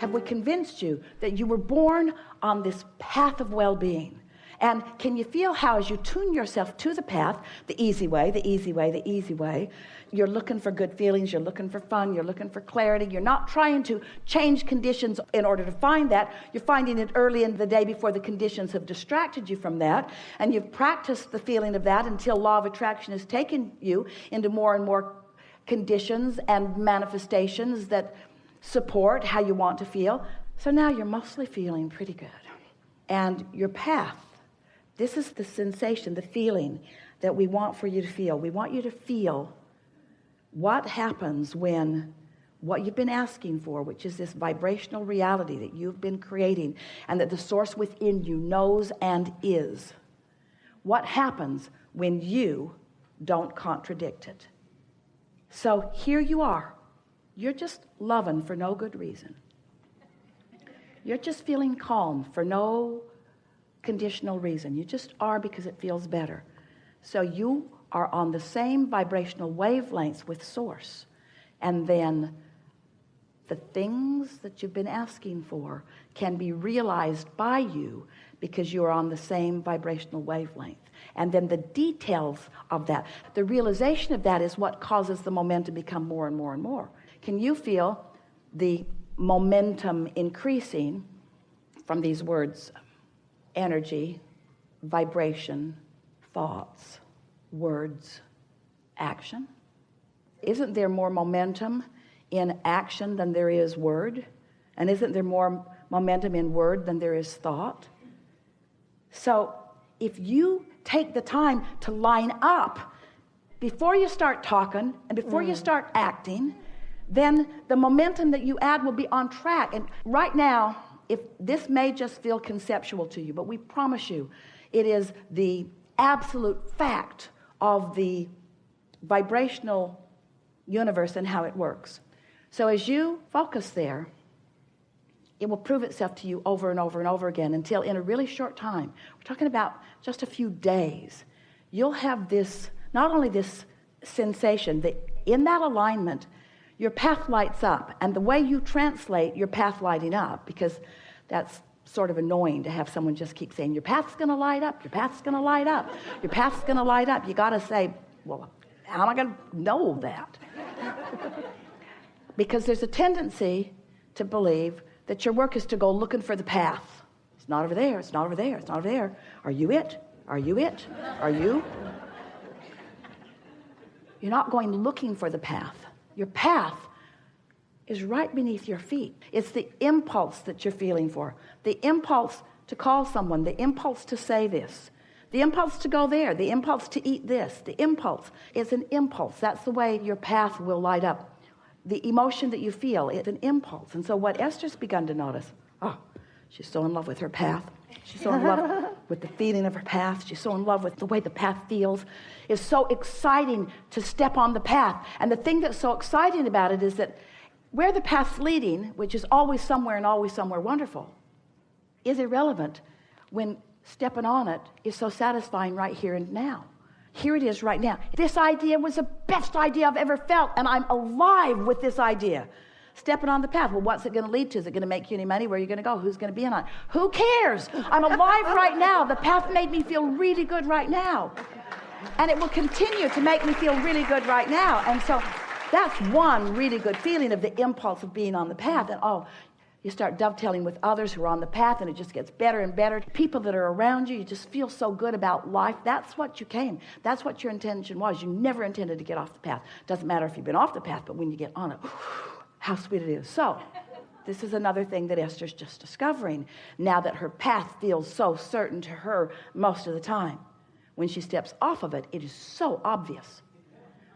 have we convinced you that you were born on this path of well-being? And can you feel how as you tune yourself to the path, the easy way, the easy way, the easy way, you're looking for good feelings, you're looking for fun, you're looking for clarity, you're not trying to change conditions in order to find that, you're finding it early in the day before the conditions have distracted you from that, and you've practiced the feeling of that until law of attraction has taken you into more and more conditions and manifestations that support how you want to feel. So now you're mostly feeling pretty good. And your path, this is the sensation, the feeling that we want for you to feel. We want you to feel what happens when what you've been asking for, which is this vibrational reality that you've been creating and that the source within you knows and is. What happens when you don't contradict it? So here you are. You're just loving for no good reason. You're just feeling calm for no conditional reason. You just are because it feels better. So you are on the same vibrational wavelengths with source. And then the things that you've been asking for can be realized by you because you are on the same vibrational wavelength. And then the details of that, the realization of that is what causes the momentum to become more and more and more. Can you feel the momentum increasing from these words? Energy, vibration, thoughts, words, action. Isn't there more momentum in action than there is word? And isn't there more momentum in word than there is thought? So if you take the time to line up before you start talking and before you start acting, then the momentum that you add will be on track. And right now, if this may just feel conceptual to you, but we promise you it is the absolute fact of the vibrational universe and how it works. So as you focus there, it will prove itself to you over and over and over again until in a really short time, we're talking about just a few days, you'll have this, not only this sensation that in that alignment, your path lights up. And the way you translate your path lighting up, because that's sort of annoying to have someone just keep saying, your path's going to light up, your path's going to light up, your path's going to light up. You got to say, well, how am I going to know that? Because there's a tendency to believe that your work is to go looking for the path. It's not over there, it's not over there, it's not over there. Are you it? Are you it? Are you? You're not going looking for the path. Your path is right beneath your feet. It's the impulse that you're feeling for. The impulse to call someone, the impulse to say this, the impulse to go there, the impulse to eat this, the impulse. It's an impulse. That's the way your path will light up. The emotion that you feel, it's an impulse. And so what Esther's begun to notice, she's so in love with her path. She's so in love with the feeling of her path. She's so in love with the way the path feels. It's so exciting to step on the path. And the thing that's so exciting about it is that where the path's leading, which is always somewhere and always somewhere wonderful, is irrelevant when stepping on it is so satisfying right here and now. Here it is right now. This idea was the best idea I've ever felt, and I'm alive with this idea. Stepping on the path. Well, what's it going to lead to? Is it going to make you any money? Where are you going to go? Who's going to be in on it? Who cares? I'm alive right now. The path made me feel really good right now. And it will continue to make me feel really good right now. And so that's one really good feeling of the impulse of being on the path. And you start dovetailing with others who are on the path, and it just gets better and better. People that are around you, you just feel so good about life. That's what you came. That's what your intention was. You never intended to get off the path. Doesn't matter if you've been off the path, but when you get on it, how sweet it is. So this is another thing that Esther's just discovering now that her path feels so certain to her most of the time. When she steps off of it, it is so obvious.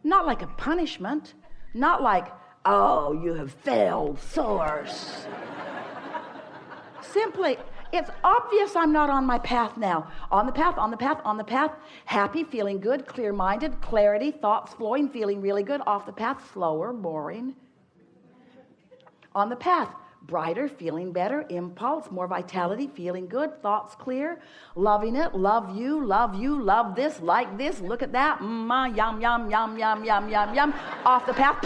Not like a punishment. Not like, oh, you have failed, source. Simply, it's obvious I'm not on my path now. On the path, on the path, on the path. Happy, feeling good, clear-minded, clarity, thoughts flowing, feeling really good. Off the path, slower, boring. On the path, brighter, feeling better, impulse, more vitality, feeling good, thoughts clear, loving it, love you, love this, like this, look at that, yum, yum, yum, yum, yum, yum, yum. Off the path.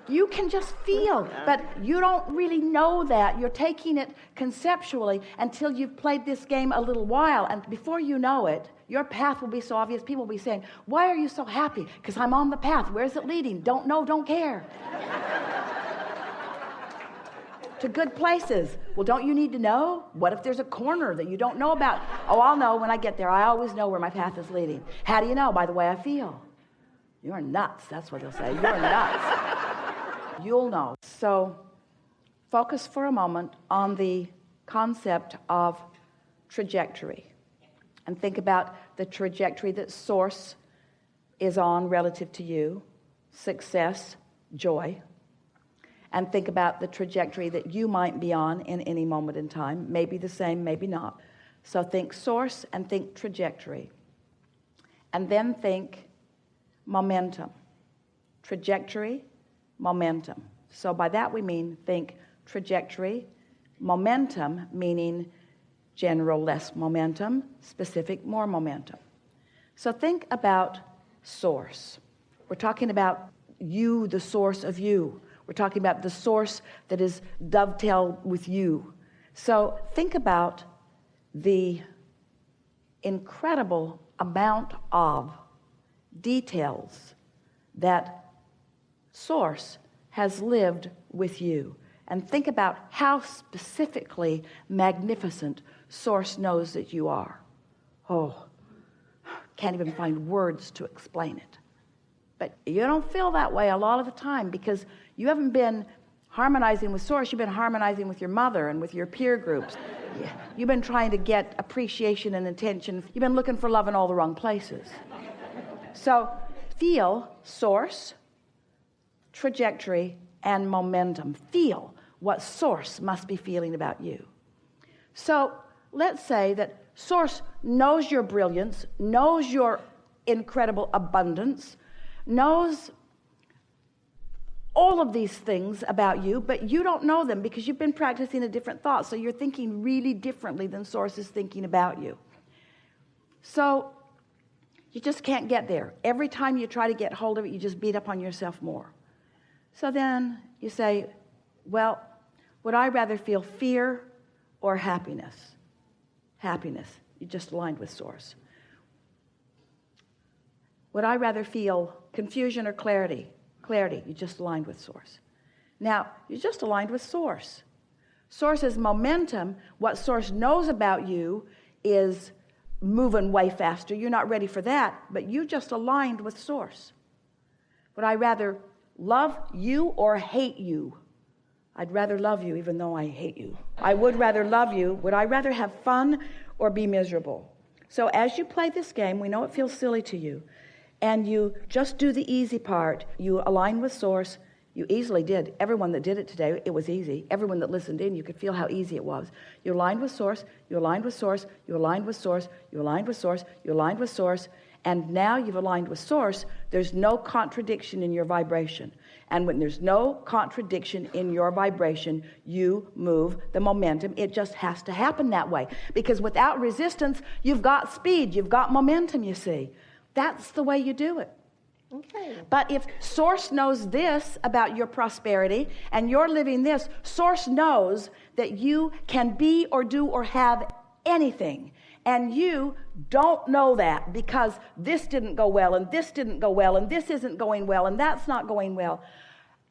You can just feel, but you don't really know that. You're taking it conceptually until you've played this game a little while. And before you know it, your path will be so obvious. People will be saying, why are you so happy? Because I'm on the path. Where's it leading? Don't know, don't care. To good places. Well, don't you need to know? What if there's a corner that you don't know about? Oh, I'll know when I get there. I always know where my path is leading. How do you know? By the way I feel. You're nuts. That's what they'll say. You're nuts. You'll know. So focus for a moment on the concept of trajectory and think about the trajectory that Source is on relative to you, success, joy, and think about the trajectory that you might be on in any moment in time, maybe the same, maybe not. So think Source and think trajectory, and then think momentum, trajectory, momentum. So by that we mean think trajectory, momentum meaning general less momentum, specific more momentum. So think about Source. We're talking about you, the source of you. We're talking about the source that is dovetailed with you. So think about the incredible amount of details that Source has lived with you. And think about how specifically magnificent Source knows that you are. Oh, can't even find words to explain it. But you don't feel that way a lot of the time because you haven't been harmonizing with Source. You've been harmonizing with your mother and with your peer groups. You've been trying to get appreciation and attention. You've been looking for love in all the wrong places. So feel Source, trajectory, and momentum. Feel what Source must be feeling about you. So let's say that Source knows your brilliance, knows your incredible abundance, knows all of these things about you, but you don't know them because you've been practicing a different thought. So you're thinking really differently than Source is thinking about you. So you just can't get there. Every time you try to get hold of it, you just beat up on yourself more. So then you say, well, would I rather feel fear or happiness? Happiness. You just aligned with Source. Would I rather feel confusion or clarity? Clarity. You just aligned with Source. Now, you just aligned with Source. Source is momentum. What Source knows about you is moving way faster. You're not ready for that, but you just aligned with Source. Would I rather love you or hate you? I'd rather love you even though I hate you. I would rather love you. Would I rather have fun or be miserable? So as you play this game, we know it feels silly to you, and you just do the easy part. You align with Source. You easily did. Everyone that did it today, it was easy. Everyone that listened in, you could feel how easy it was. You aligned with Source. You aligned with Source. You aligned with Source. You aligned with Source. You aligned with Source. And now you've aligned with Source. There's no contradiction in your vibration. And when there's no contradiction in your vibration, you move the momentum. It just has to happen that way. Because without resistance, you've got speed. You've got momentum, you see. That's the way you do it. Okay. But if Source knows this about your prosperity and you're living this, Source knows that you can be or do or have anything. And you don't know that because this didn't go well and this didn't go well and this isn't going well and that's not going well.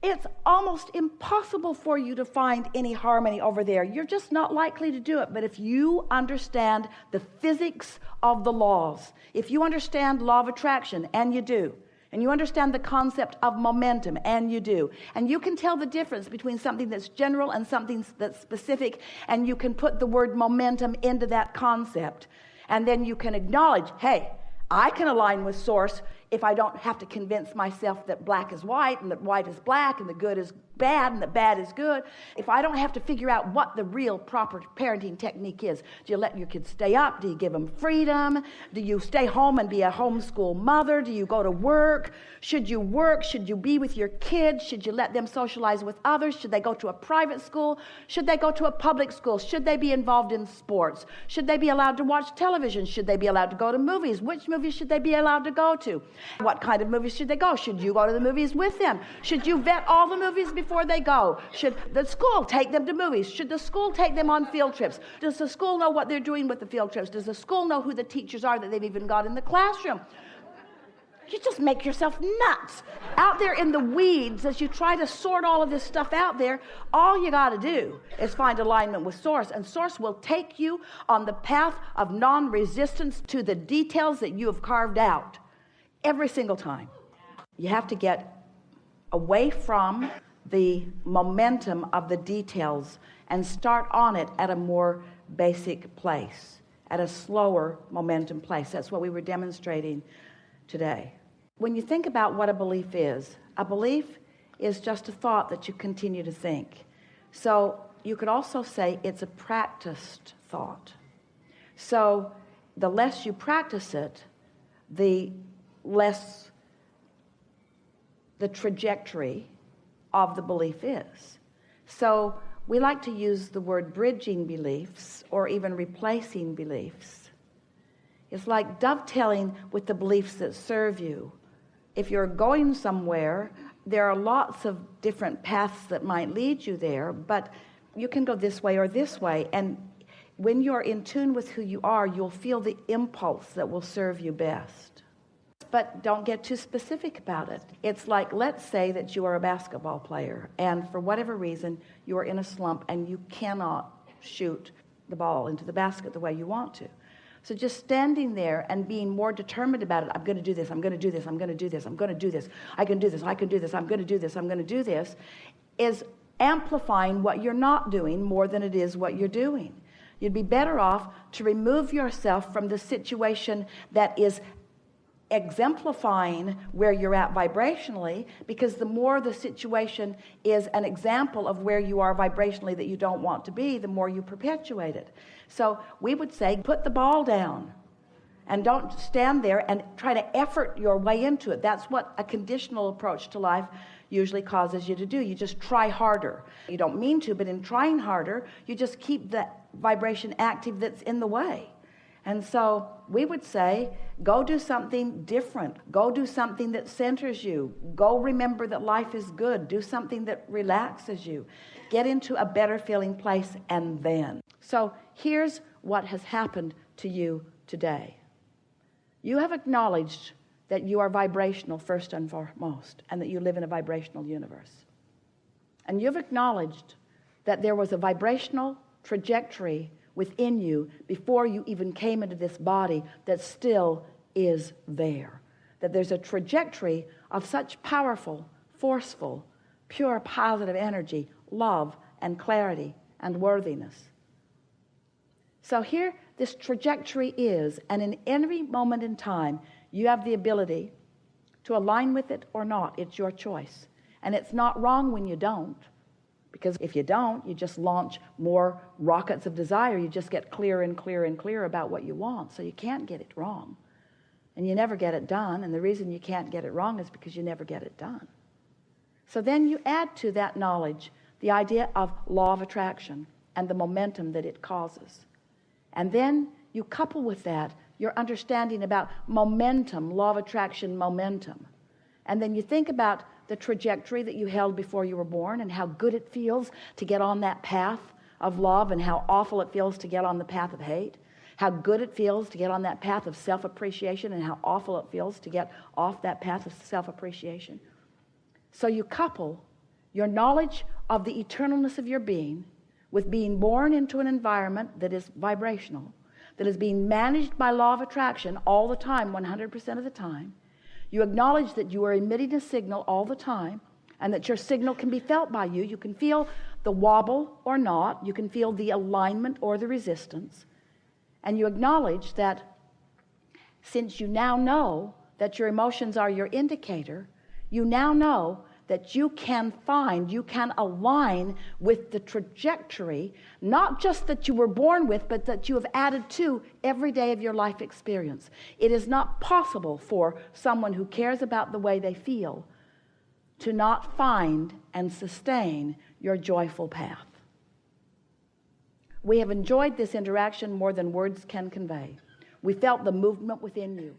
It's almost impossible for you to find any harmony over there. You're just not likely to do it. But if you understand the physics of the laws, if you understand law of attraction, and you do, and you understand the concept of momentum, and you do, and you can tell the difference between something that's general and something that's specific, and you can put the word momentum into that concept, and then you can acknowledge, hey, I can align with Source if I don't have to convince myself that black is white and that white is black and the good is bad and that bad is good. If I don't have to figure out what the real proper parenting technique is. Do you let your kids stay up? Do you give them freedom? Do you stay home and be a homeschool mother? Do you go to work? Should you work? Should you be with your kids? Should you let them socialize with others? Should they go to a private school? Should they go to a public school? Should they be involved in sports? Should they be allowed to watch television? Should they be allowed to go to movies? Which movies should they be allowed to go to? What kind of movies should they go? Should you go to the movies with them? Should you vet all the movies before they go? Should the school take them to movies? Should the school take them on field trips? Does the school know what they're doing with the field trips? Does the school know who the teachers are that they've even got in the classroom? You just make yourself nuts out there in the weeds as you try to sort all of this stuff out there. All you got to do is find alignment with Source, and Source will take you on the path of non-resistance to the details that you have carved out every single time. You have to get away from the momentum of the details and start on it at a more basic place, at a slower momentum place. That's what we were demonstrating today. When you think about what a belief is just a thought that you continue to think. So you could also say it's a practiced thought. So the less you practice it, the less the trajectory of the belief is. So we like to use the word bridging beliefs or even replacing beliefs. It's like dovetailing with the beliefs that serve you. If you're going somewhere, there are lots of different paths that might lead you there, but you can go this way or this way. And when you're in tune with who you are, you'll feel the impulse that will serve you best. But don't get too specific about it. It's like, let's say that you are a basketball player, and for whatever reason, you are in a slump and you cannot shoot the ball into the basket the way you want to. So just standing there and being more determined about it, I'm going to do this, I'm going to do this, I'm going to do this, I'm going to do this, I can do this, I can do this, I'm going to do this, I'm going to do this, is amplifying what you're not doing more than it is what you're doing. You'd be better off to remove yourself from the situation that is exemplifying where you're at vibrationally, because the more the situation is an example of where you are vibrationally that you don't want to be, the more you perpetuate it. So we would say, put the ball down and don't stand there and try to effort your way into it. That's what a conditional approach to life usually causes you to do. You just try harder. You don't mean to, but in trying harder, you just keep the vibration active that's in the way. And so we would say, go do something different. Go do something that centers you. Go remember that life is good. Do something that relaxes you. Get into a better feeling place, and then. So here's what has happened to you today. You have acknowledged that you are vibrational first and foremost, and that you live in a vibrational universe. And you've acknowledged that there was a vibrational trajectory within you before you even came into this body that still is there. That there's a trajectory of such powerful, forceful, pure positive energy, love and clarity and worthiness. So here this trajectory is, and in every moment in time, you have the ability to align with it or not. It's your choice. And it's not wrong when you don't. Because if you don't, you just launch more rockets of desire. You just get clearer and clearer and clearer about what you want. So you can't get it wrong. And you never get it done. And the reason you can't get it wrong is because you never get it done. So then you add to that knowledge the idea of law of attraction and the momentum that it causes. And then you couple with that your understanding about momentum, law of attraction, momentum. And then you think about the trajectory that you held before you were born and how good it feels to get on that path of love and how awful it feels to get on the path of hate, how good it feels to get on that path of self-appreciation and how awful it feels to get off that path of self-appreciation. So you couple your knowledge of the eternalness of your being with being born into an environment that is vibrational, that is being managed by law of attraction all the time, 100% of the time. You acknowledge that you are emitting a signal all the time and that your signal can be felt by you. You can feel the wobble or not. You can feel the alignment or the resistance. And you acknowledge that since you now know that your emotions are your indicator, you now know that you can align with the trajectory, not just that you were born with, but that you have added to every day of your life experience. It is not possible for someone who cares about the way they feel to not find and sustain your joyful path. We have enjoyed this interaction more than words can convey. We felt the movement within you.